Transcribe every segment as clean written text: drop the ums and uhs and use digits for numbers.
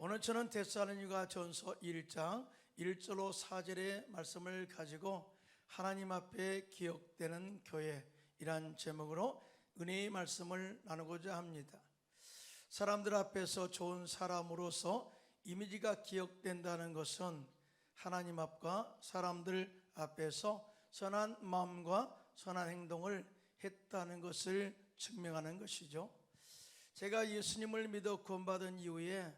오늘 저는 데살로니가 전서 1장 1절로 4절의 말씀을 가지고 하나님 앞에 기억되는 교회이란 제목으로 은혜의 말씀을 나누고자 합니다. 사람들 앞에서 좋은 사람으로서 이미지가 기억된다는 것은 하나님 앞과 사람들 앞에서 선한 마음과 선한 행동을 했다는 것을 증명하는 것이죠. 제가 예수님을 믿어 구원받은 이후에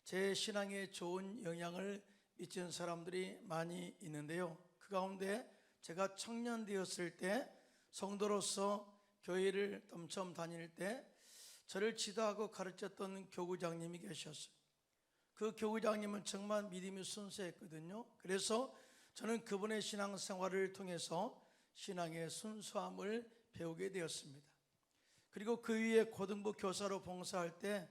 제 신앙에 좋은 영향을 미친 사람들이 많이 있는데요. 그 가운데 제가 청년 되었을 때 성도로서 교회를 처음 다닐 때 저를 지도하고 가르쳤던 교구장님이 계셨어요. 그 교구장님은 정말 믿음이 순수했거든요. 그래서 저는 그분의 신앙생활을 통해서 신앙의 순수함을 배우게 되었습니다. 그리고 그 위에 고등부 교사로 봉사할 때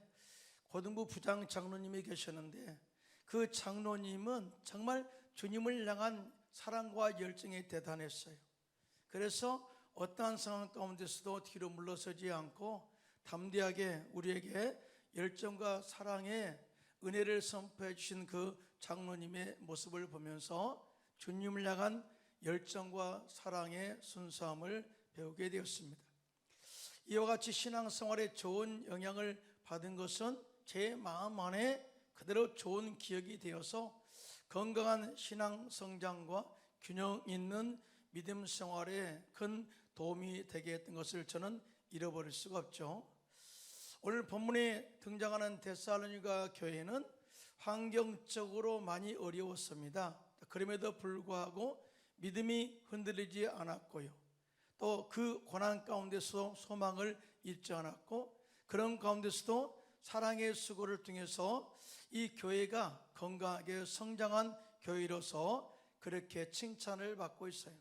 고등부 부장 장로님이 계셨는데 그 장로님은 정말 주님을 향한 사랑과 열정이 대단했어요. 그래서 어떠한 상황 가운데서도 뒤로 물러서지 않고 담대하게 우리에게 열정과 사랑의 은혜를 선포해 주신 그 장로님의 모습을 보면서 주님을 향한 열정과 사랑의 순수함을 배우게 되었습니다. 이와 같이 신앙생활에 좋은 영향을 받은 것은 제 마음 안에 그대로 좋은 기억이 되어서 건강한 신앙 성장과 균형 있는 믿음 생활에 큰 도움이 되게 했던 것을 저는 잃어버릴 수가 없죠. 오늘 본문에 등장하는 데살로니가 교회는 환경적으로 많이 어려웠습니다. 그럼에도 불구하고 믿음이 흔들리지 않았고요. 또 그 고난 가운데서 소망을 잃지 않았고 그런 가운데서도 사랑의 수고를 통해서 이 교회가 건강하게 성장한 교회로서 그렇게 칭찬을 받고 있어요.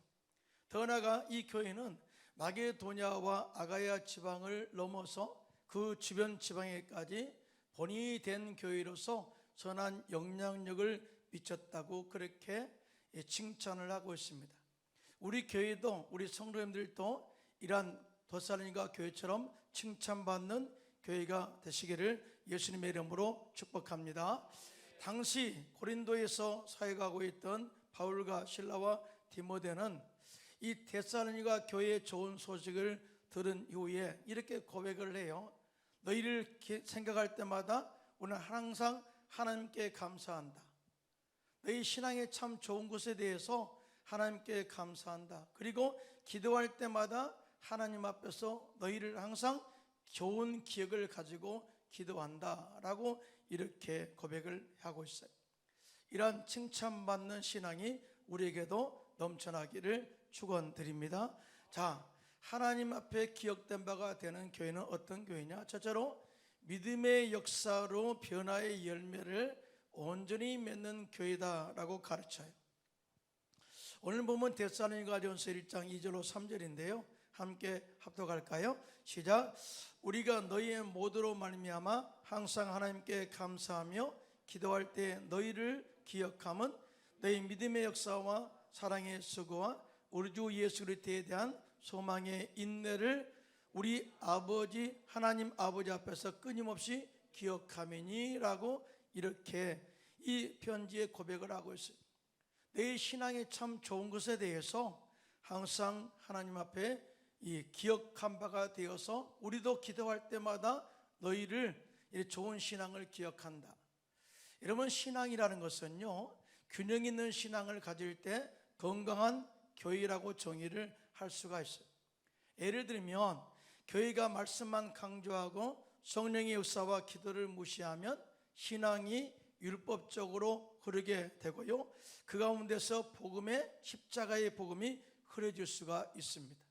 더 나아가 이 교회는 마게도냐와 아가야 지방을 넘어서 그 주변 지방에까지 본이 된 교회로서 선한 영향력을 미쳤다고 그렇게 칭찬을 하고 있습니다. 우리 교회도 우리 성도님들도 이러한 데살로니가 교회처럼 칭찬받는 교회가 되시기를 예수님의 이름으로 축복합니다. 당시 고린도에서 사역하고 있던 바울과 실라와 디모데는 이 데살로니가 교회의 좋은 소식을 들은 이후에 이렇게 고백을 해요. 너희를 생각할 때마다 오늘 항상 하나님께 감사한다. 너희 신앙의 참 좋은 것에 대해서 하나님께 감사한다. 그리고 기도할 때마다 하나님 앞에서 너희를 항상 좋은 기억을 가지고 기도한다 라고 이렇게 고백을 하고 있어요. 이러한 칭찬받는 신앙이 우리에게도 넘쳐나기를 축원드립니다. 자, 하나님 앞에 기억된 바가 되는 교회는 어떤 교회냐? 첫째로 믿음의 역사로 변화의 열매를 온전히 맺는 교회다라고 가르쳐요. 오늘 보면 데살로니가전서 1장 2절로 3절인데요. 함께 합독할까요? 시작. 우리가 너희의 모두로 말미암아 항상 하나님께 감사하며 기도할 때 너희를 기억함은 너희 믿음의 역사와 사랑의 수고와 우리 주 예수 그리스도에 대한 소망의 인내를 우리 아버지 하나님 아버지 앞에서 끊임없이 기억함이니라고 이렇게 이 편지에 고백을 하고 있어요. 내 신앙의 참 좋은 것에 대해서 항상 하나님 앞에 이 기억한 바가 되어서 우리도 기도할 때마다 너희를 좋은 신앙을 기억한다. 여러분, 신앙이라는 것은요, 균형 있는 신앙을 가질 때 건강한 교회라고 정의를 할 수가 있어요. 예를 들면 교회가 말씀만 강조하고 성령의 역사와 기도를 무시하면 신앙이 율법적으로 흐르게 되고요, 그 가운데서 복음의 십자가의 복음이 흐려질 수가 있습니다.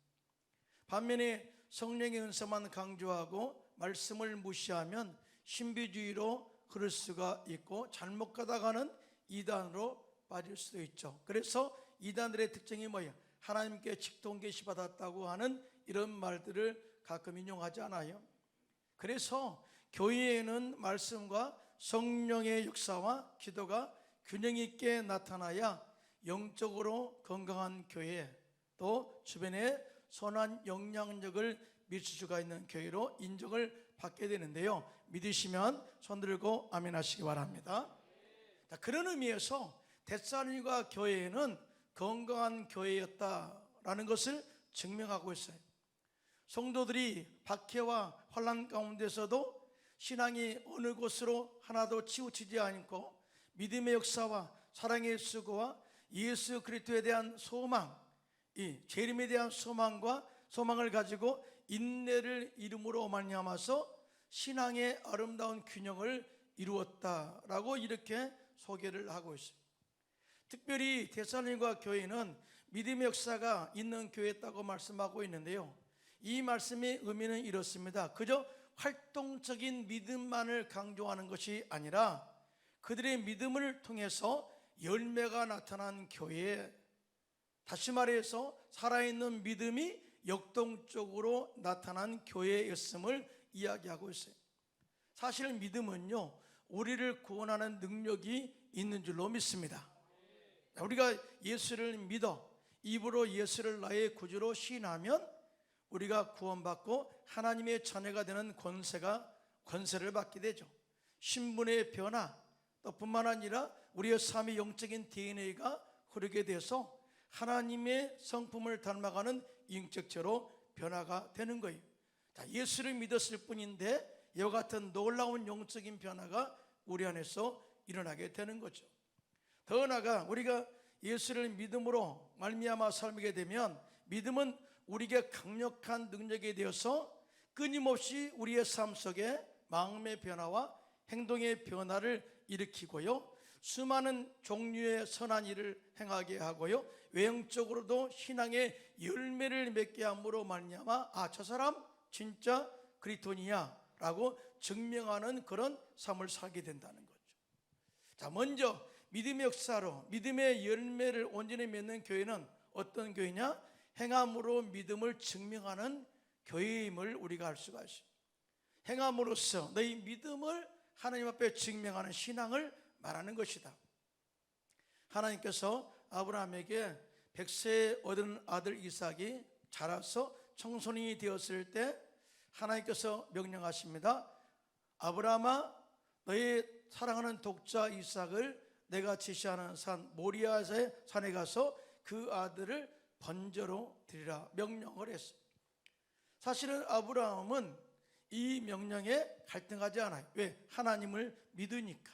반면에 성령의 은사만 강조하고 말씀을 무시하면 신비주의로 흐를 수가 있고 잘못 가다가는 이단으로 빠질 수도 있죠. 그래서 이단들의 특징이 뭐예요? 하나님께 직통계시 받았다고 하는 이런 말들을 가끔 인용하지 않아요? 그래서 교회에는 말씀과 성령의 역사와 기도가 균형 있게 나타나야 영적으로 건강한 교회, 또 주변에 선한 영향력을 미칠 수가 있는 교회로 인정을 받게 되는데요, 믿으시면 손 들고 아멘 하시기 바랍니다. 자, 그런 의미에서 데살로니가 교회는 건강한 교회였다라는 것을 증명하고 있어요. 성도들이 박해와 환난 가운데서도 신앙이 어느 곳으로 하나도 치우치지 않고 믿음의 역사와 사랑의 수고와 예수 그리스도에 대한 소망, 이 재림에 대한 소망을 가지고 인내를 이름으로 말미암아서 신앙의 아름다운 균형을 이루었다라고 이렇게 소개를 하고 있습니다. 특별히 데살로니가 교회는 믿음의 역사가 있는 교회였다고 말씀하고 있는데요, 이 말씀의 의미는 이렇습니다. 그저 활동적인 믿음만을 강조하는 것이 아니라 그들의 믿음을 통해서 열매가 나타난 교회, 다시 말해서 살아있는 믿음이 역동적으로 나타난 교회였음을 이야기하고 있어요. 사실 믿음은요, 우리를 구원하는 능력이 있는 줄로 믿습니다. 우리가 예수를 믿어 입으로 예수를 나의 구주로 시인하면 우리가 구원받고 하나님의 자녀가 되는 권세를 받게 되죠. 신분의 변화, 또 뿐만 아니라 우리의 삶의 영적인 DNA가 흐르게 돼서 하나님의 성품을 닮아가는 인격체로 변화가 되는 거예요. 자, 예수를 믿었을 뿐인데 이와 같은 놀라운 영적인 변화가 우리 안에서 일어나게 되는 거죠. 더 나아가 우리가 예수를 믿음으로 말미암아 살게 되면 믿음은 우리에게 강력한 능력이 되어서 끊임없이 우리의 삶 속에 마음의 변화와 행동의 변화를 일으키고요, 수많은 종류의 선한 일을 행하게 하고요, 외형적으로도 신앙의 열매를 맺게 함으로 말미암아 저 사람 진짜 그리스도인이야 라고 증명하는 그런 삶을 살게 된다는 거죠. 자, 먼저 믿음의 역사로 믿음의 열매를 온전히 맺는 교회는 어떤 교회냐? 행함으로 믿음을 증명하는 교회임을 우리가 알 수가 있습니다. 행함으로써 너희 믿음을 하나님 앞에 증명하는 신앙을 말하는 것이다. 하나님께서 아브라함에게 100세 얻은 아들 이삭이 자라서 청소년이 되었을 때 하나님께서 명령하십니다. 아브라함아, 너의 사랑하는 독자 이삭을 내가 지시하는 산 모리아의 산에 가서 그 아들을 번제로 드리라 명령을 했어요. 사실은 아브라함은 이 명령에 갈등하지 않아요. 왜? 하나님을 믿으니까,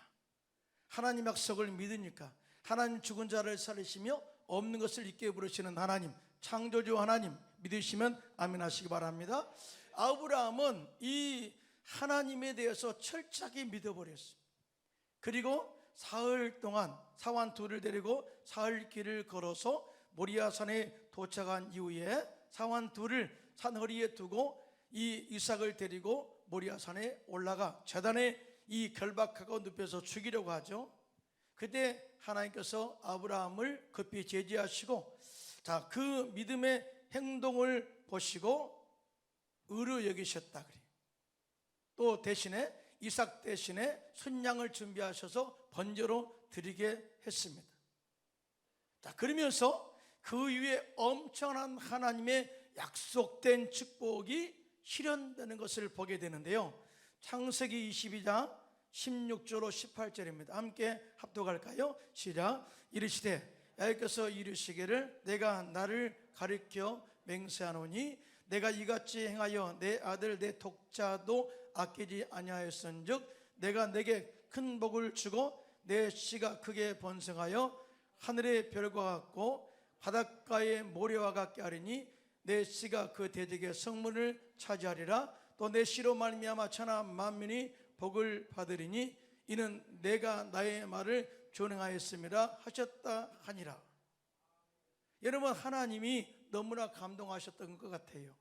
하나님 약속을 믿으니까. 하나님 죽은 자를 살리시며 없는 것을 있게 부르시는 하나님, 창조주 하나님 믿으시면 아멘 하시기 바랍니다. 아브라함은 이 하나님에 대해서 철저하게 믿어버렸어요. 그리고 사흘 동안 사환 둘을 데리고 사흘 길을 걸어서 모리아산에 도착한 이후에 사환 둘을 산허리에 두고 이 이삭을 데리고 모리아산에 올라가 제단에 이 결박하고 눕혀서 죽이려고 하죠. 그때 하나님께서 아브라함을 급히 제지하시고, 자, 그 믿음의 행동을 보시고 의로 여기셨다 그래요. 또 대신에 이삭 대신에 순양을 준비하셔서 번제로 드리게 했습니다. 자, 그러면서 그 위에 엄청난 하나님의 약속된 축복이 실현되는 것을 보게 되는데요, 창세기 22장 16절로 18절입니다. 함께 합독할까요? 시작. 이르시되 여호와께서 이르시기를 내가 나를 가리켜 맹세하노니 내가 이같이 행하여 내 아들 내 독자도 아끼지 아니하였은즉 내가 내게 큰 복을 주고 내 씨가 크게 번성하여 하늘의 별과 같고 바닷가의 모래와 같게 하리니 내 씨가 그 대적의 성문을 차지하리라. 또 내 씨로 말미암아 천하 만민이 복을 받으리니 이는 내가 나의 말을 준행하였음이라 하셨다 하니라. 여러분, 하나님이 너무나 감동하셨던 것 같아요.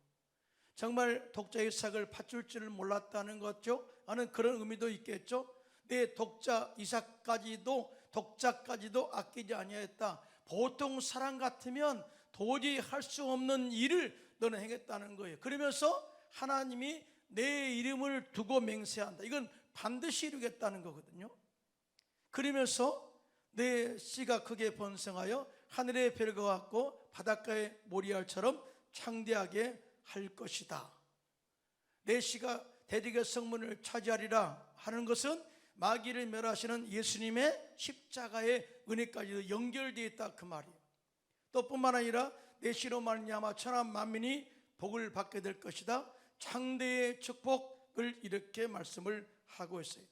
정말 독자 이삭을 바칠 줄을 몰랐다는 거죠. 하는 그런 의미도 있겠죠. 내 독자 독자까지도 아끼지 아니하였다. 보통 사람 같으면 도저히 할 수 없는 일을 너는 행했다는 거예요. 그러면서 하나님이 내 이름을 두고 맹세한다. 이건 반드시 이루겠다는 거거든요. 그러면서 내 씨가 크게 번성하여 하늘의 별과 같고 바닷가의 모리알처럼 창대하게 할 것이다. 내 씨가 대적의 성문을 차지하리라 하는 것은 마귀를 멸하시는 예수님의 십자가의 은혜까지도 연결되어 있다 그 말이에요. 또 뿐만 아니라 내 씨로 말미암아 천하 만민이 복을 받게 될 것이다, 장대의 축복을 이렇게 말씀을 하고 있어요.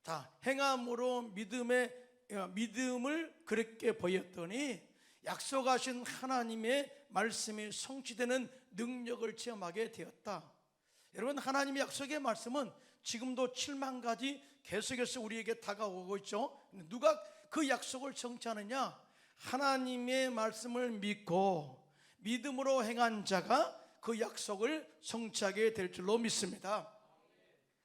자, 행함으로 믿음을 그렇게 보였더니 약속하신 하나님의 말씀이 성취되는 능력을 체험하게 되었다. 여러분, 하나님의 약속의 말씀은 지금도 7만 가지 계속해서 우리에게 다가오고 있죠. 누가 그 약속을 성취하느냐? 하나님의 말씀을 믿고 믿음으로 행한 자가 그 약속을 성취하게 될 줄로 믿습니다.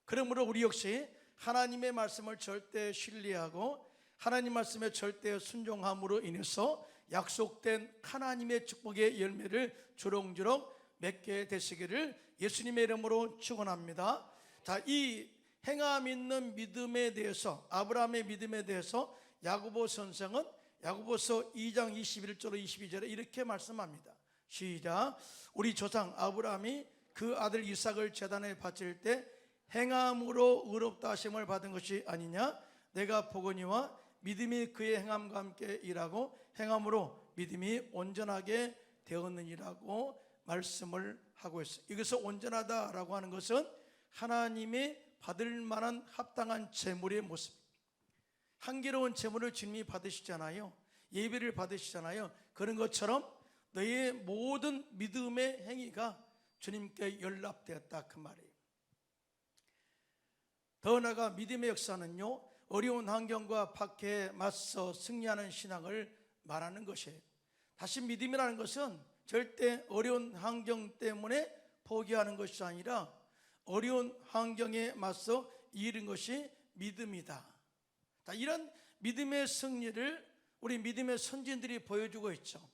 그러므로 우리 역시 하나님의 말씀을 절대 신뢰하고 하나님 말씀에 절대 순종함으로 인해서 약속된 하나님의 축복의 열매를 주렁주렁 맺게 되시기를 예수님의 이름으로 축원합니다. 자, 이 행함 있는 믿음에 대해서, 아브라함의 믿음에 대해서 야고보 선생은 야고보서 2장 21절로 22절에 이렇게 말씀합니다. 시작. 우리 조상 아브라함이 그 아들 이삭을 제단에 바칠 때 행함으로 의롭다 하심을 받은 것이 아니냐? 내가 보거니와 믿음이 그의 행함과 함께 일하고 행함으로 믿음이 온전하게 되었느니라고 말씀을 하고 있어요. 여기서 온전하다라고 하는 것은 하나님이 받을 만한 합당한 제물의 모습. 한계로운 제물을 주님이 받으시잖아요. 예배를 받으시잖아요. 그런 것처럼 너의 모든 믿음의 행위가 주님께 연락되었다 그 말이에요. 더 나아가 믿음의 역사는요, 어려운 환경과 박해에 맞서 승리하는 신앙을 말하는 것이에요. 다시 믿음이라는 것은 절대 어려운 환경 때문에 포기하는 것이 아니라 어려운 환경에 맞서 이기는 것이 믿음이다. 자, 이런 믿음의 승리를 우리 믿음의 선진들이 보여주고 있죠.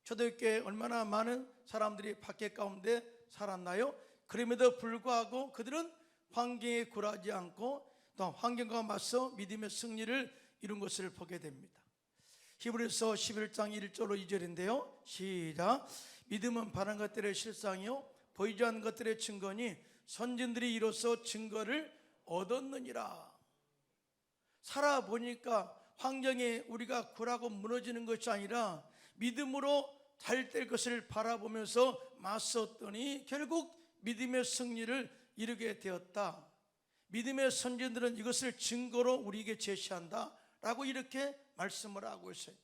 초대교회에 얼마나 많은 사람들이 박해 가운데 살았나요? 그럼에도 불구하고 그들은 환경에 굴하지 않고 또 환경과 맞서 믿음의 승리를 이룬 것을 보게 됩니다. 히브리서 11장 1절로 2절인데요 시작. 믿음은 바라는 것들의 실상이요 보이지 않는 것들의 증거니 선진들이 이로써 증거를 얻었느니라. 살아보니까 환경에 우리가 굴하고 무너지는 것이 아니라 믿음으로 잘 될 것을 바라보면서 맞섰더니 결국 믿음의 승리를 이루게 되었다. 믿음의 선진들은 이것을 증거로 우리에게 제시한다 라고 이렇게 말씀을 하고 있어요.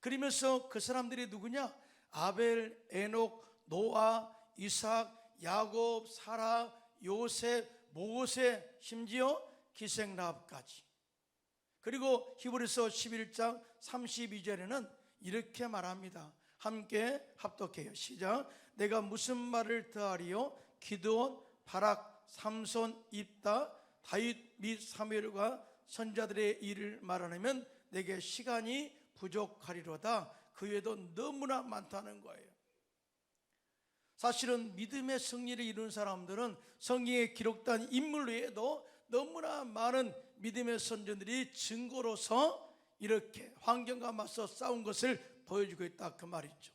그러면서 그 사람들이 누구냐? 아벨, 에녹, 노아, 이삭, 야곱, 사라, 요셉, 모세, 심지어 기생라합까지. 그리고 히브리서 11장 32절에는 이렇게 말합니다. 함께 합독해요. 시작. 내가 무슨 말을 더하리요? 기드온, 바락, 삼손, 입다, 다윗 및 사무엘과 선자들의 일을 말하면 내게 시간이 부족하리로다. 그 외에도 너무나 많다는 거예요. 사실은 믿음의 승리를 이룬 사람들은 성경에 기록된 인물 외에도 너무나 많은 믿음의 선전들이 증거로서 이렇게 환경과 맞서 싸운 것을 보여주고 있다 그 말이죠.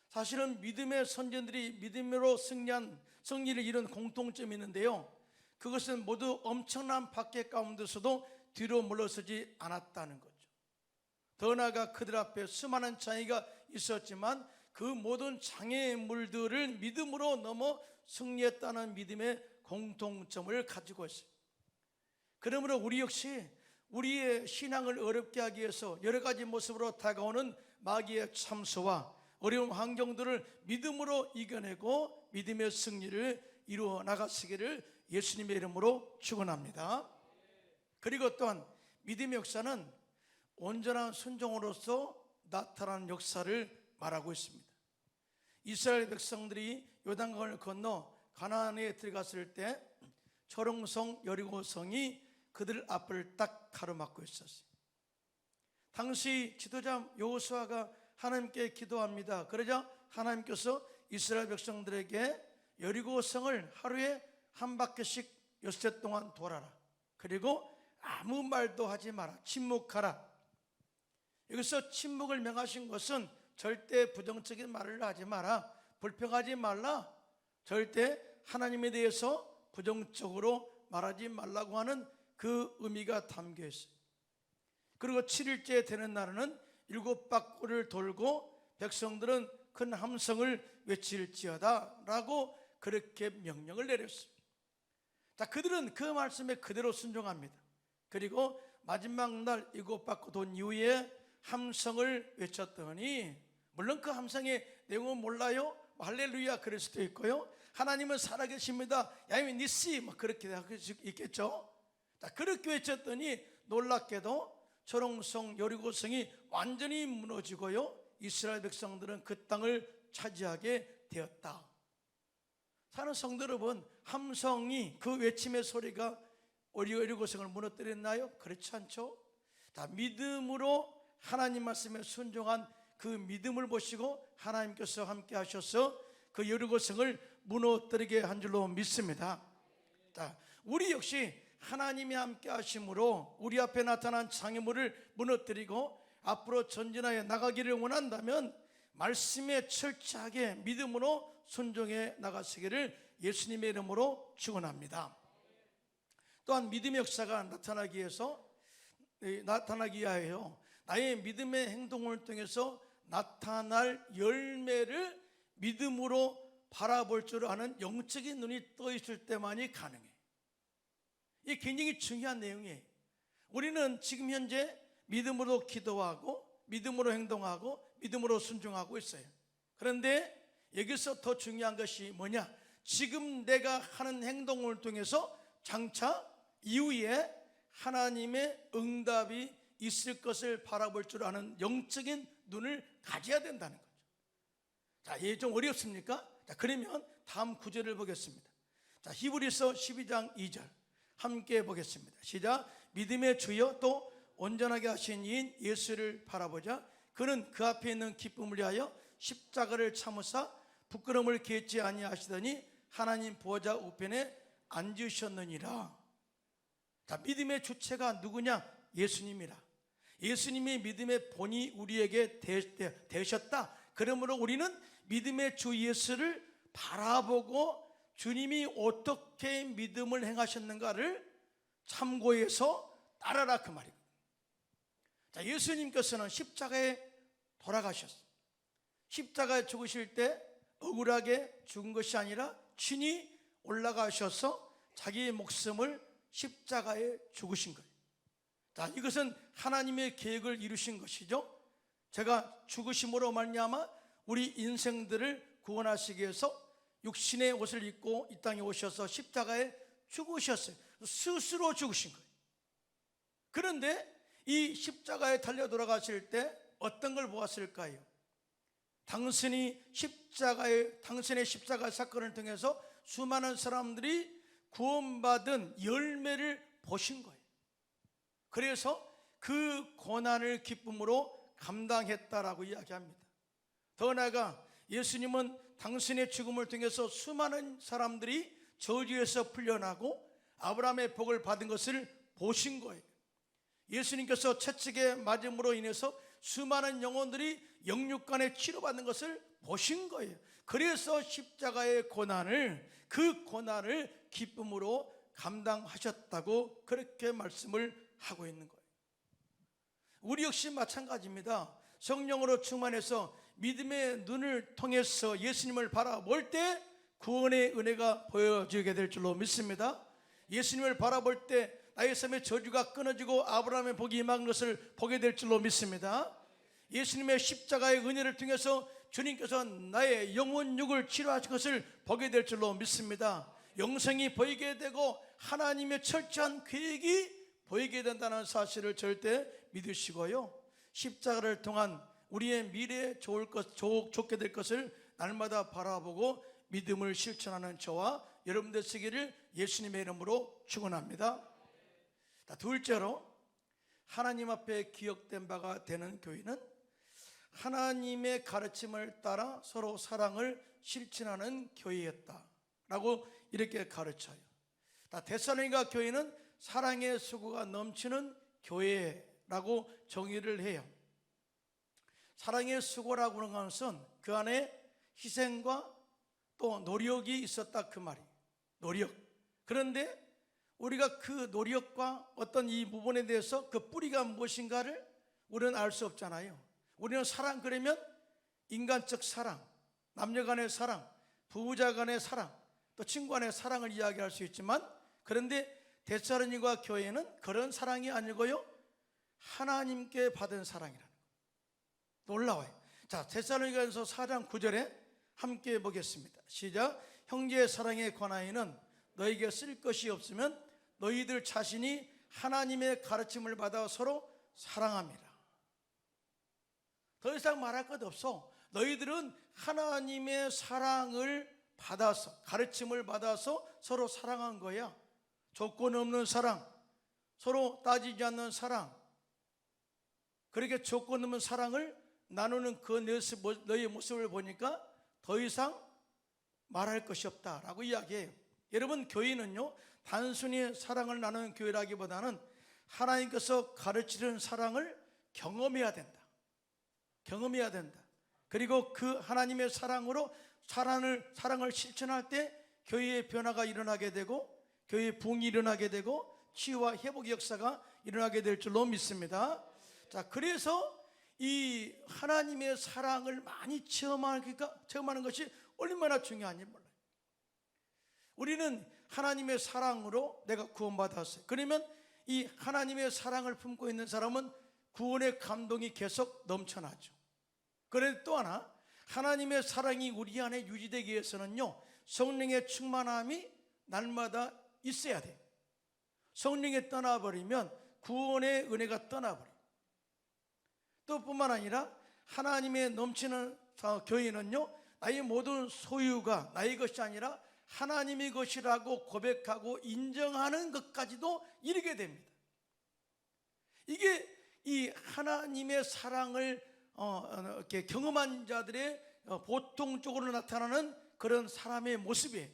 사실은 믿음의 선전들이 믿음으로 승리를 이룬 공통점이 있는데요, 그것은 모두 엄청난 박해 가운데서도 뒤로 물러서지 않았다는 거죠. 더 나아가 그들 앞에 수많은 장애가 있었지만 그 모든 장애물들을 믿음으로 넘어 승리했다는 믿음의 공통점을 가지고 있어요. 그러므로 우리 역시 우리의 신앙을 어렵게 하기 위해서 여러 가지 모습으로 다가오는 마귀의 참소와 어려운 환경들을 믿음으로 이겨내고 믿음의 승리를 이루어 나가시기를 예수님의 이름으로 축원합니다. 그리고 또한 믿음의 역사는 온전한 순종으로서 나타나는 역사를 말하고 있습니다. 이스라엘 백성들이 요단강을 건너 가나안에 들어갔을 때 초롱성 여리고성이 그들 앞을 딱 가로막고 있었어요. 당시 지도자 여호수아가 하나님께 기도합니다. 그러자 하나님께서 이스라엘 백성들에게 여리고성을 하루에 한 바퀴씩 6새 동안 돌아라. 그리고 아무 말도 하지 마라. 침묵하라. 여기서 침묵을 명하신 것은 절대 부정적인 말을 하지 마라, 불평하지 말라, 절대 하나님에 대해서 부정적으로 말하지 말라고 하는 그 의미가 담겨 있어요. 그리고 7일째 되는 날에는 7바퀴를 돌고 백성들은 큰 함성을 외칠지어다 라고 그렇게 명령을 내렸어요. 자, 그들은 그 말씀에 그대로 순종합니다. 그리고 마지막 날 7바퀴 돈 이후에 함성을 외쳤더니, 물론 그 함성의 내용은 몰라요. 할렐루야 그럴 수도 있고요, 하나님은 살아계십니다, 야훼 니시 뭐 그렇게 할 수 있겠죠. 자, 그렇게 외쳤더니 놀랍게도 초롱성 여리고성이 완전히 무너지고요, 이스라엘 백성들은 그 땅을 차지하게 되었다. 사는 성도 여러분, 함성이, 그 외침의 소리가 여리고성을 무너뜨렸나요? 그렇지 않죠. 자, 믿음으로 하나님 말씀에 순종한 그 믿음을 보시고 하나님께서 함께 하셔서 그 여리고성을 무너뜨리게 한 줄로 믿습니다. 자, 우리 역시 하나님이 함께 하심으로 우리 앞에 나타난 장애물을 무너뜨리고 앞으로 전진하여 나가기를 원한다면 말씀에 철저하게 믿음으로 순종해 나가시기를 예수님의 이름으로 축원합니다. 또한 믿음의 역사가 나타나기 위하여 나의 믿음의 행동을 통해서 나타날 열매를 믿음으로 바라볼 줄 아는 영적인 눈이 떠 있을 때만이 가능해. 이게 굉장히 중요한 내용이에요. 우리는 지금 현재 믿음으로 기도하고 믿음으로 행동하고 믿음으로 순종하고 있어요. 그런데 여기서 더 중요한 것이 뭐냐? 지금 내가 하는 행동을 통해서 장차 이후에 하나님의 응답이 있을 것을 바라볼 줄 아는 영적인 눈을 가져야 된다는 거죠. 자, 이게 좀 어렵습니까? 자, 그러면 다음 구절을 보겠습니다. 자, 히브리서 12장 2절 함께 보겠습니다. 시작. 믿음의 주여 또 온전하게 하신 이인 예수를 바라보자. 그는 그 앞에 있는 기쁨을 위하여 십자가를 참으사 부끄러움을 개치 아니하시더니 하나님 보좌 우편에 앉으셨느니라. 자, 믿음의 주체가 누구냐? 예수님이라. 예수님이 믿음의 본이 우리에게 되셨다. 그러므로 우리는 믿음의 주 예수를 바라보고 주님이 어떻게 믿음을 행하셨는가를 참고해서 따라라, 그 말이거든요. 자, 예수님께서는 십자가에 돌아가셨어요. 십자가에 죽으실 때 억울하게 죽은 것이 아니라 친히 올라가셔서 자기의 목숨을 십자가에 죽으신 거예요. 자, 이것은 하나님의 계획을 이루신 것이죠. 제가 죽으심으로 말미암아 우리 인생들을 구원하시기 위해서 육신의 옷을 입고 이 땅에 오셔서 십자가에 죽으셨어요. 스스로 죽으신 거예요. 그런데 이 십자가에 달려 돌아가실 때 어떤 걸 보았을까요? 당신의 십자가 사건을 통해서 수많은 사람들이 구원받은 열매를 보신 거예요. 그래서 그 고난을 기쁨으로 감당했다라고 이야기합니다. 더 나아가 예수님은 당신의 죽음을 통해서 수많은 사람들이 저주에서 풀려나고 아브라함의 복을 받은 것을 보신 거예요. 예수님께서 채찍에 맞음으로 인해서 수많은 영혼들이 영육간에 치료받는 것을 보신 거예요. 그래서 십자가의 그 고난을 기쁨으로 감당하셨다고 그렇게 말씀을 하고 있는 거예요. 우리 역시 마찬가지입니다. 성령으로 충만해서 믿음의 눈을 통해서 예수님을 바라볼 때 구원의 은혜가 보여지게 될 줄로 믿습니다. 예수님을 바라볼 때 나의 삶의 저주가 끊어지고 아브라함의 복이 임한 것을 보게 될 줄로 믿습니다. 예수님의 십자가의 은혜를 통해서 주님께서 나의 영혼 육을 치료하신 것을 보게 될 줄로 믿습니다. 영생이 보이게 되고 하나님의 철저한 계획이 보이게 된다는 사실을 절대 믿으시고요, 십자가를 통한 우리의 미래에 좋게 될 것을 날마다 바라보고 믿음을 실천하는 저와 여러분 되시기를 예수님의 이름으로 축원합니다. 둘째로, 하나님 앞에 기억된 바가 되는 교회는 하나님의 가르침을 따라 서로 사랑을 실천하는 교회였다라고 이렇게 가르쳐요. 데살로니가 교회는 사랑의 수고가 넘치는 교회라고 정의를 해요. 사랑의 수고라고 하는 것은 그 안에 희생과 또 노력이 있었다, 그 말이에요. 노력. 그런데 우리가 그 노력과 어떤 이 부분에 대해서 그 뿌리가 무엇인가를 우리는 알 수 없잖아요. 우리는 사랑 그러면 인간적 사랑, 남녀 간의 사랑, 부부자 간의 사랑, 또 친구 간의 사랑을 이야기할 수 있지만, 그런데 데살로니가 교회는 그런 사랑이 아니고요, 하나님께 받은 사랑이라는 거예요. 놀라워요. 자, 데살로니가서 4장 9절에 함께 보겠습니다. 시작. 형제의 사랑에 관하여는 너에게 쓸 것이 없으면 너희들 자신이 하나님의 가르침을 받아 서로 사랑합니다. 더 이상 말할 것 없어. 너희들은 하나님의 사랑을 받아서, 가르침을 받아서 서로 사랑한 거야. 조건 없는 사랑, 서로 따지지 않는 사랑, 그렇게 조건 없는 사랑을 나누는 그 너의 모습을 보니까 더 이상 말할 것이 없다라고 이야기해요. 여러분, 교회는요, 단순히 사랑을 나누는 교회라기보다는 하나님께서 가르치는 사랑을 경험해야 된다. 경험해야 된다. 그리고 그 하나님의 사랑으로 사랑을 실천할 때 교회의 변화가 일어나게 되고, 교회의 부흥이 일어나게 되고, 치유와 회복의 역사가 일어나게 될 줄로 믿습니다. 자, 그래서 이 하나님의 사랑을 많이 체험하는 것이 얼마나 중요한지 몰라요. 우리는 하나님의 사랑으로 내가 구원받았어요. 그러면 이 하나님의 사랑을 품고 있는 사람은 구원의 감동이 계속 넘쳐나죠. 그런데 또 하나, 하나님의 사랑이 우리 안에 유지되기 위해서는요, 성령의 충만함이 날마다 있어야 돼요. 성령이 떠나버리면 구원의 은혜가 떠나버려요. 또 뿐만 아니라 하나님의 넘치는 교회는요, 나의 모든 소유가 나의 것이 아니라 하나님의 것이라고 고백하고 인정하는 것까지도 이르게 됩니다. 이게 이 하나님의 사랑을 이렇게 경험한 자들의 보통적으로 나타나는 그런 사람의 모습이에요.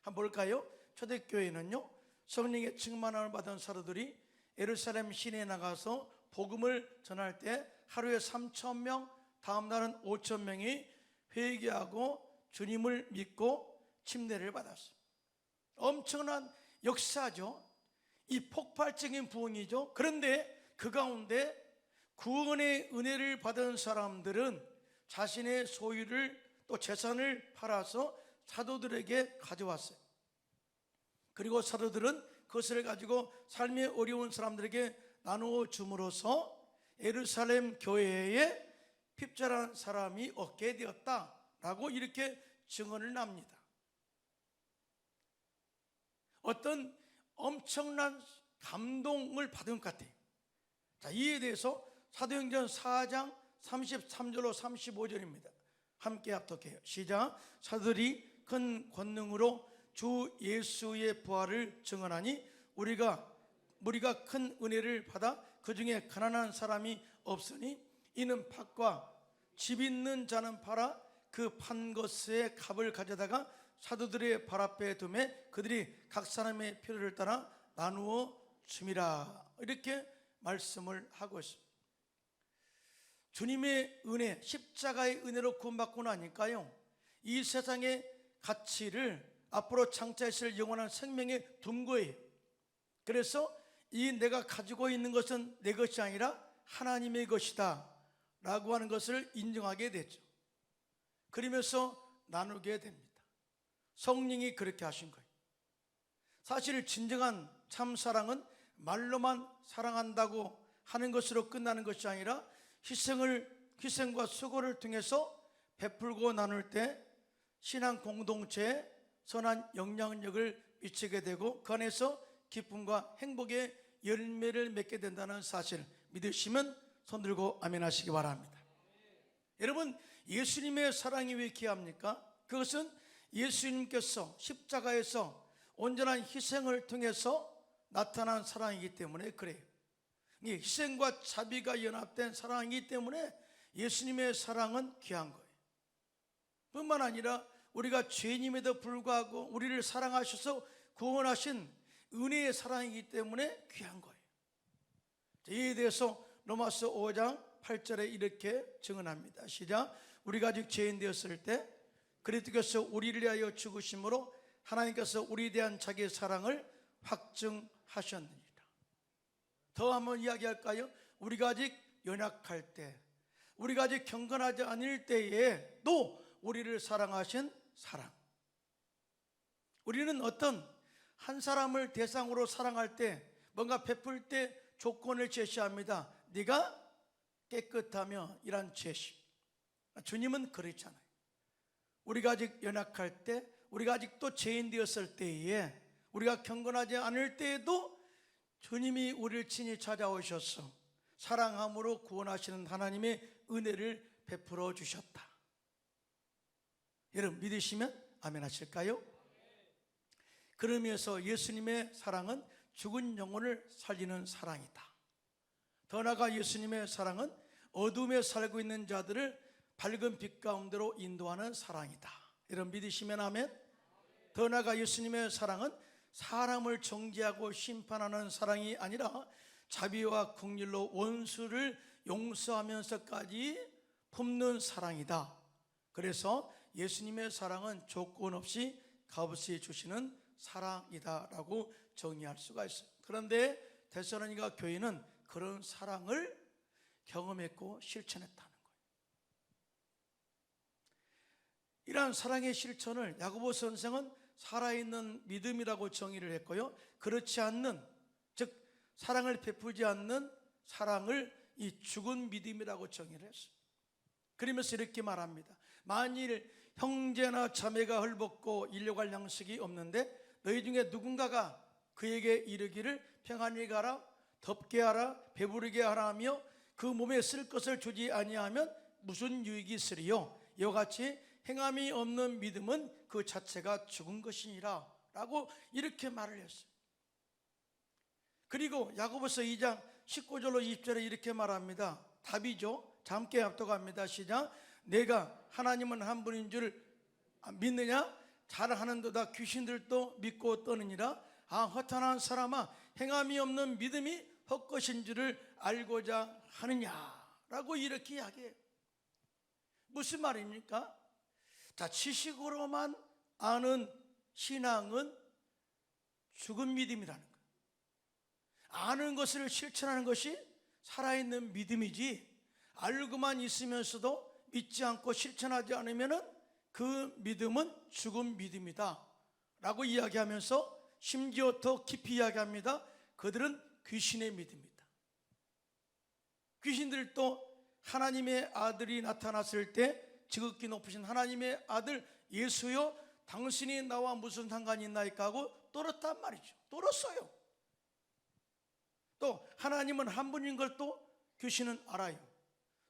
한번 볼까요? 초대교회는요, 성령의 충만함을 받은 사도들이 예루살렘 시내에 나가서 복음을 전할 때 하루에 3,000명, 다음 날은 5,000명이 회개하고 주님을 믿고 침례를 받았어요. 엄청난 역사죠. 이 폭발적인 부흥이죠. 그런데 그 가운데 구원의 은혜를 받은 사람들은 자신의 소유를 또 재산을 팔아서 사도들에게 가져왔어요. 그리고 사도들은 그것을 가지고 삶이 어려운 사람들에게 나누어 줌으로써 예루살렘 교회에 핍절한 사람이 없게 되었다라고 이렇게 증언을 납니다. 어떤 엄청난 감동을 받은 것 같아요. 자, 이에 대해서 사도행전 4장 33절로 35절입니다. 함께 합독해요. 시작. 사도들이 큰 권능으로 주 예수의 부활을 증언하니 우리가 큰 은혜를 받아 그 중에 가난한 사람이 없으니 이는 팥과 집 있는 자는 팔아 그 판 것의 값을 가져다가 사도들의 발 앞에 두매 그들이 각 사람의 필요를 따라 나누어 줌이라. 이렇게 말씀을 하고 있습니다. 주님의 은혜, 십자가의 은혜로 구원받고 나니까요, 이 세상의 가치를 앞으로 장차있을 영원한 생명에 둔 거예요. 그래서 이 내가 가지고 있는 것은 내 것이 아니라 하나님의 것이다 라고 하는 것을 인정하게 되죠. 그러면서 나누게 됩니다. 성령이 그렇게 하신 거예요. 사실 진정한 참사랑은 말로만 사랑한다고 하는 것으로 끝나는 것이 아니라 희생과 수고를 통해서 베풀고 나눌 때 신앙 공동체에 선한 영향력을 미치게 되고 그 안에서 기쁨과 행복의 열매를 맺게 된다는 사실 믿으시면 손들고 아멘 하시기 바랍니다. 여러분, 예수님의 사랑이 왜 귀합니까? 그것은 예수님께서 십자가에서 온전한 희생을 통해서 나타난 사랑이기 때문에 그래요. 희생과 자비가 연합된 사랑이기 때문에 예수님의 사랑은 귀한 거예요. 뿐만 아니라 우리가 죄인임에도 불구하고 우리를 사랑하셔서 구원하신 은혜의 사랑이기 때문에 귀한 거예요. 이에 대해서 로마서 5장 8절에 이렇게 증언합니다. 시작. 우리가 아직 죄인 되었을 때 그리스도께서 우리를 위하여 죽으심으로 하나님께서 우리에 대한 자기의 사랑을 확증하셨느니라. 더 한번 이야기할까요? 우리가 아직 연약할 때, 우리가 아직 경건하지 않을 때에도 우리를 사랑하신 사랑. 우리는 어떤 한 사람을 대상으로 사랑할 때, 뭔가 베풀 때 조건을 제시합니다. 네가 깨끗하며 이란 제시. 주님은 그렇잖아요. 우리가 아직 연약할 때, 우리가 아직도 죄인 되었을 때에, 우리가 경건하지 않을 때에도 주님이 우리를 친히 찾아오셔서 사랑함으로 구원하시는 하나님의 은혜를 베풀어 주셨다. 여러분 믿으시면 아멘 하실까요? 그러면서 예수님의 사랑은 죽은 영혼을 살리는 사랑이다. 더 나아가 예수님의 사랑은 어둠에 살고 있는 자들을 밝은 빛 가운데로 인도하는 사랑이다. 여러분 믿으시면 아멘. 더 나아가 예수님의 사랑은 사람을 정죄하고 심판하는 사랑이 아니라 자비와 긍휼로 원수를 용서하면서까지 품는 사랑이다. 그래서 예수님의 사랑은 조건 없이 값없이 주시는 사랑이다라고 정의할 수가 있어요. 그런데 데살로니가 교회는 그런 사랑을 경험했고 실천했다는 거예요. 이러한 사랑의 실천을 야고보 선생은 살아있는 믿음이라고 정의를 했고요, 그렇지 않는, 즉 사랑을 베풀지 않는 사랑을 이 죽은 믿음이라고 정의를 했어요. 그러면서 이렇게 말합니다. 만일 형제나 자매가 헐벗고 일려갈 양식이 없는데 너희 중에 누군가가 그에게 이르기를 평안히 가라, 덥게 하라, 배부르게 하라 하며 그 몸에 쓸 것을 주지 아니하면 무슨 유익이 있으리요? 이와 같이 행함이 없는 믿음은 그 자체가 죽은 것이니라 라고 이렇게 말을 했어요. 그리고 야고보서 2장 19절로 20절에 이렇게 말합니다. 답이죠. 자, 함께 합독합니다. 시작. 내가 하나님은 한 분인 줄 믿느냐? 잘하는도다 귀신들도 믿고 떠느니라. 아, 허탄한 사람아, 행함이 없는 믿음이 헛것인 줄을 알고자 하느냐라고 이렇게 이야기해요. 무슨 말입니까? 자, 지식으로만 아는 신앙은 죽은 믿음이라는 거예요. 아는 것을 실천하는 것이 살아있는 믿음이지, 알고만 있으면서도 믿지 않고 실천하지 않으면 그 믿음은 죽은 믿음이다 라고 이야기하면서 심지어 더 깊이 이야기합니다. 그들은 귀신의 믿음이다. 귀신들도 하나님의 아들이 나타났을 때 지극히 높으신 하나님의 아들 예수여 당신이 나와 무슨 상관이 있나이까 하고 떨었단 말이죠. 떨었어요. 또 하나님은 한 분인 걸 또 귀신은 알아요.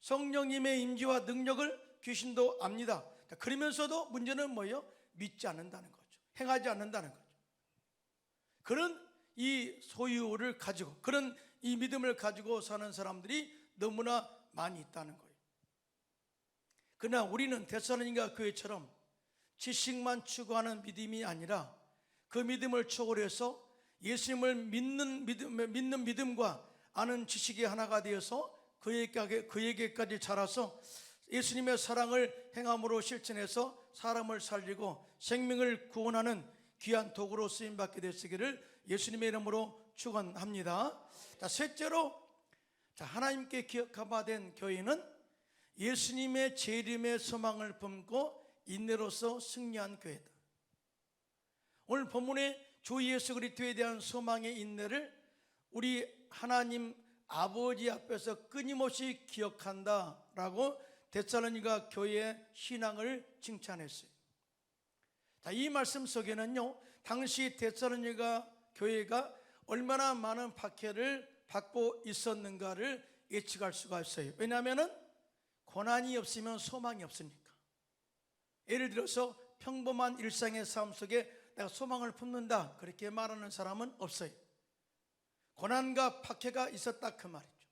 성령님의 임재와 능력을 귀신도 압니다. 그러면서도 문제는 뭐예요? 믿지 않는다는 거죠. 행하지 않는다는 거죠. 그런 이 소유를 가지고, 그런 이 믿음을 가지고 사는 사람들이 너무나 많이 있다는 거예요. 그러나 우리는 데살로니가 교회처럼 지식만 추구하는 믿음이 아니라 그 믿음을 초월해서 예수님을 믿는 믿음과 아는 지식이 하나가 되어서 그에게까지 자라서 예수님의 사랑을 행함으로 실천해서 사람을 살리고 생명을 구원하는 귀한 도구로 쓰임받게 되시기를 예수님의 이름으로 축원합니다. 자, 셋째로, 하나님께 기업화된 교회는 예수님의 재림의 소망을 품고 인내로서 승리한 교회다. 오늘 본문의 주 예수 그리스도에 대한 소망의 인내를 우리 하나님 아버지 앞에서 끊임없이 기억한다라고 데살로니가 교회의 신앙을 칭찬했어요. 자, 이 말씀 속에는요, 당시 데살로니가 교회가 얼마나 많은 박해를 받고 있었는가를 예측할 수가 있어요. 왜냐하면 고난이 없으면 소망이 없으니까. 예를 들어서 평범한 일상의 삶 속에 내가 소망을 품는다 그렇게 말하는 사람은 없어요. 고난과 박해가 있었다 그 말이죠.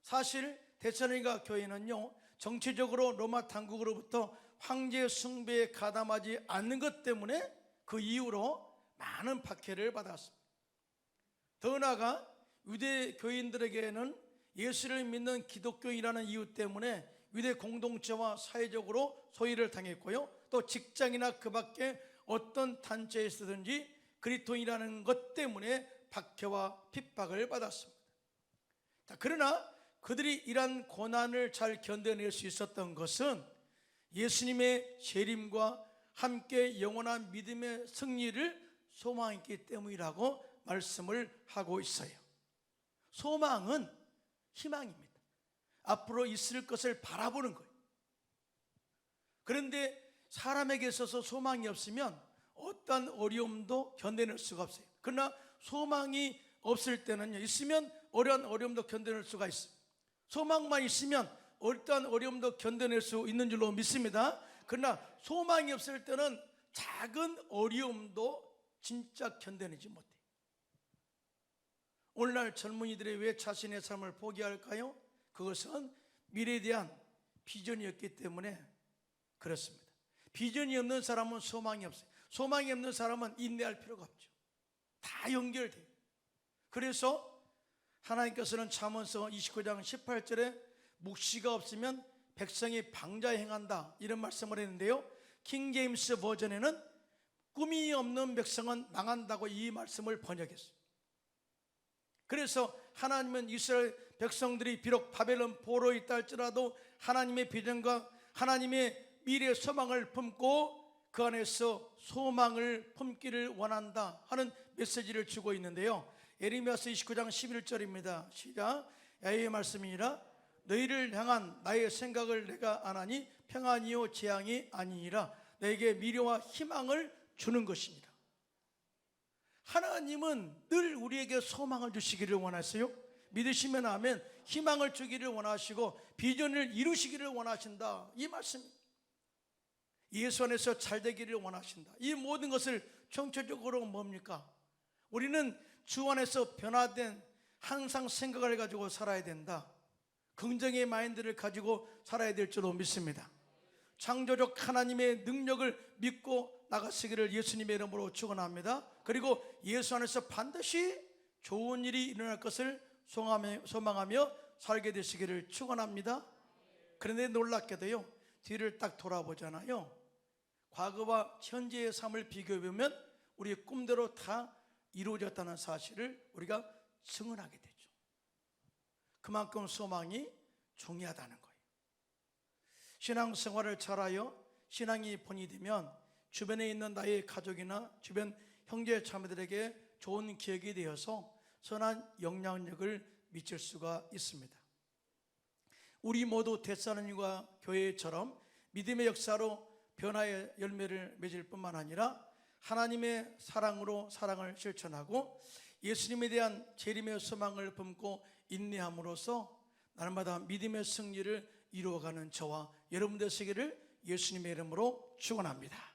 사실 데살로니가 교회는요, 정치적으로 로마 당국으로부터 황제 숭배에 가담하지 않는 것 때문에 그 이후로 많은 박해를 받았습니다. 더 나아가 유대 교인들에게는 예수를 믿는 기독교인이라는 이유 때문에 유대 공동체와 사회적으로 소외를 당했고요, 또 직장이나 그 밖에 어떤 단체에서든지 그리스도인이라는 것 때문에 박해와 핍박을 받았습니다. 그러나 그들이 이러한 고난을 잘 견뎌낼 수 있었던 것은 예수님의 재림과 함께 영원한 믿음의 승리를 소망했기 때문이라고 말씀을 하고 있어요. 소망은 희망입니다. 앞으로 있을 것을 바라보는 거예요. 그런데 사람에게 있어서 소망이 없으면 어떠한 어려움도 견뎌낼 수가 없어요. 그러나 소망이 없을 때는요, 있으면 어려운 어려움도 견뎌낼 수가 있어요. 소망만 있으면 어떠한 어려움도 견뎌낼 수 있는 줄로 믿습니다. 그러나 소망이 없을 때는 작은 어려움도 진짜 견뎌내지 못해요. 오늘날 젊은이들이 왜 자신의 삶을 포기할까요? 그것은 미래에 대한 비전이 없기 때문에 그렇습니다. 비전이 없는 사람은 소망이 없어요. 소망이 없는 사람은 인내할 필요가 없죠. 다 연결돼요. 그래서 하나님께서는 잠언서 29장 18절에 묵시가 없으면 백성이 방자에 행한다, 이런 말씀을 했는데요, 킹 제임스 버전에는 꿈이 없는 백성은 망한다고 이 말씀을 번역했어요. 그래서 하나님은 이스라엘 백성들이 비록 바벨론 포로에 있다 할지라도 하나님의 비전과 하나님의 미래 소망을 품고 그 안에서 소망을 품기를 원한다 하는 메시지를 주고 있는데요, 예레미야서 29장 11절입니다. 시작. 야훼의 말씀이니라. 너희를 향한 나의 생각을 내가 아나니 평안이요 재앙이 아니니라. 너에게 미래와 희망을 주는 것이니라. 하나님은 늘 우리에게 소망을 주시기를 원하세요. 믿으시면 아멘. 희망을 주기를 원하시고 비전을 이루시기를 원하신다, 이 말씀입니다. 예수 안에서 잘 되기를 원하신다. 이 모든 것을 총체적으로 뭡니까? 우리는 주 안에서 변화된 항상 생각을 가지고 살아야 된다. 긍정의 마인드를 가지고 살아야 될 줄로 믿습니다. 창조적 하나님의 능력을 믿고 나가시기를 예수님의 이름으로 축원합니다. 그리고 예수 안에서 반드시 좋은 일이 일어날 것을 소망하며 살게 되시기를 축원합니다. 그런데 놀랍게도요, 뒤를 딱 돌아보잖아요, 과거와 현재의 삶을 비교해보면 우리의 꿈대로 다 이루어졌다는 사실을 우리가 증언하게 되죠. 그만큼 소망이 중요하다는 거예요. 신앙생활을 잘하여 신앙이 본이 되면 주변에 있는 나의 가족이나 주변 형제 자매들에게 좋은 기억이 되어서 선한 영향력을 미칠 수가 있습니다. 우리 모두 데살로니가 교회처럼 믿음의 역사로 변화의 열매를 맺을 뿐만 아니라 하나님의 사랑으로 사랑을 실천하고 예수님에 대한 재림의 소망을 품고 인내함으로써 날마다 믿음의 승리를 이루어가는 저와 여러분 되시기를 예수님의 이름으로 축원합니다.